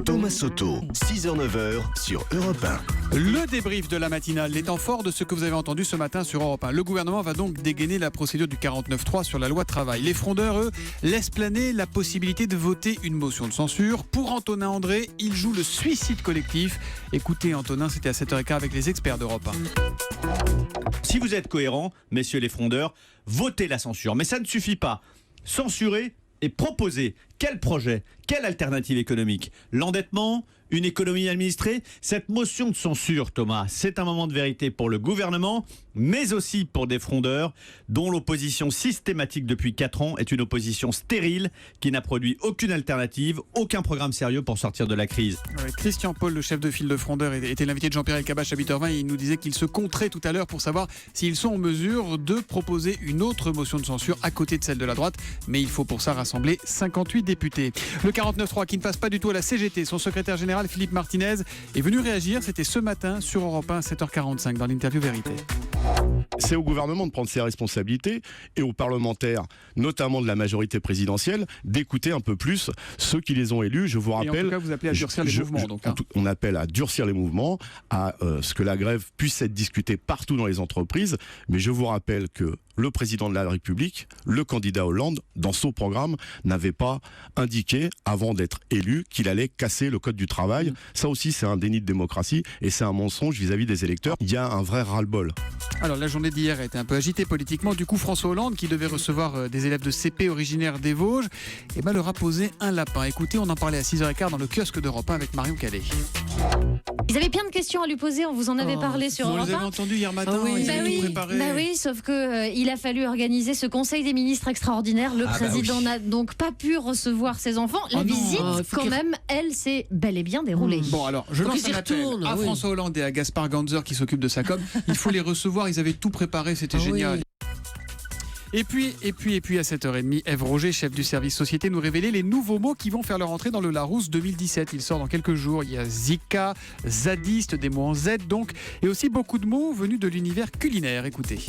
Thomas Soto, 6h-9h sur Europe 1. Le débrief de la matinale, les temps forts de ce que vous avez entendu ce matin sur Europe 1. Le gouvernement va donc dégainer la procédure du 49.3 sur la loi travail. Les frondeurs, eux, laissent planer la possibilité de voter une motion de censure. Pour Antonin André, il joue le suicide collectif. Écoutez Antonin, c'était à 7h15 avec les experts d'Europe 1. Si vous êtes cohérents, messieurs les frondeurs, votez la censure. Mais ça ne suffit pas. Censurer et proposer quel projet, quelle alternative économique? L'endettement? Une économie administrée? Cette motion de censure, Thomas, c'est un moment de vérité pour le gouvernement, mais aussi pour des frondeurs dont l'opposition systématique depuis 4 ans est une opposition stérile qui n'a produit aucune alternative, aucun programme sérieux pour sortir de la crise. Ouais, Christian Paul, le chef de file de frondeurs, était l'invité de Jean-Pierre Elkabbach à 8h20 et il nous disait qu'il se compterait tout à l'heure pour savoir s'ils sont en mesure de proposer une autre motion de censure à côté de celle de la droite, mais il faut pour ça rassembler 58 députés. Le 49.3 qui ne passe pas du tout à la CGT, son secrétaire général Philippe Martinez est venu réagir, c'était ce matin sur Europe 1 7h45 dans l'interview Vérité. C'est au gouvernement de prendre ses responsabilités et aux parlementaires, notamment de la majorité présidentielle, d'écouter un peu plus ceux qui les ont élus. Je vous rappelle. Et en tout cas, vous appelez à durcir les mouvements. On appelle à durcir les mouvements, à ce que la grève puisse être discutée partout dans les entreprises. Mais je vous rappelle que le président de la République, le candidat Hollande, dans son programme, n'avait pas indiqué, avant d'être élu, qu'il allait casser le code du travail. Ça aussi, c'est un déni de démocratie et c'est un mensonge vis-à-vis des électeurs. Il y a un vrai ras-le-bol. Alors, la journée d'hier a été un peu agitée politiquement. Du coup, François Hollande, qui devait recevoir des élèves de CP originaires des Vosges, leur a posé un lapin. Écoutez, on en parlait à 6h15 dans le kiosque d'Europe 1 avec Marion Calais. Ils avaient plein de questions à lui poser, on vous en avait parlé sur Europe 1. Vous l'avez entendu hier matin, ils avaient tout préparé. Oui, sauf qu'il a fallu organiser ce conseil des ministres extraordinaire. Le président n'a donc pas pu recevoir ses enfants. La visite, quand même, elle s'est bel et bien déroulée. Bon, alors, je lance un appel à François Hollande et à Gaspard Ganzer qui s'occupe de sa com. Il faut les recevoir, ils avaient tout préparé, c'était génial. Et puis à 7h30, Ève Roger, chef du service société, nous révélait les nouveaux mots qui vont faire leur entrée dans le Larousse 2017. Il sort dans quelques jours. Il y a Zika, zadiste, des mots en Z donc, et aussi beaucoup de mots venus de l'univers culinaire. Écoutez.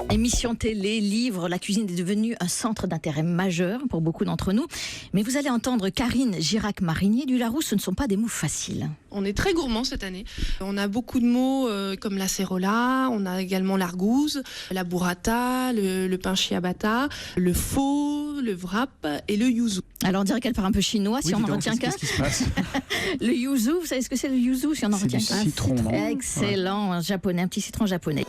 Émissions télé, livres, la cuisine est devenue un centre d'intérêt majeur pour beaucoup d'entre nous. Mais vous allez entendre Karine Girac-Marinier du Larousse, ce ne sont pas des mots faciles. On est très gourmand cette année. On a beaucoup de mots comme la cérola, on a également l'argouze, la burrata, le pain ciabatta, le faux, le wrap et le yuzu. Alors on dirait qu'elle part un peu chinois si on en retient qu'un. Qu'est-ce qui se passe? Le yuzu, vous savez ce que c'est le yuzu si on en retient qu'un? C'est du citron, non? Excellent, japonais, un petit citron japonais.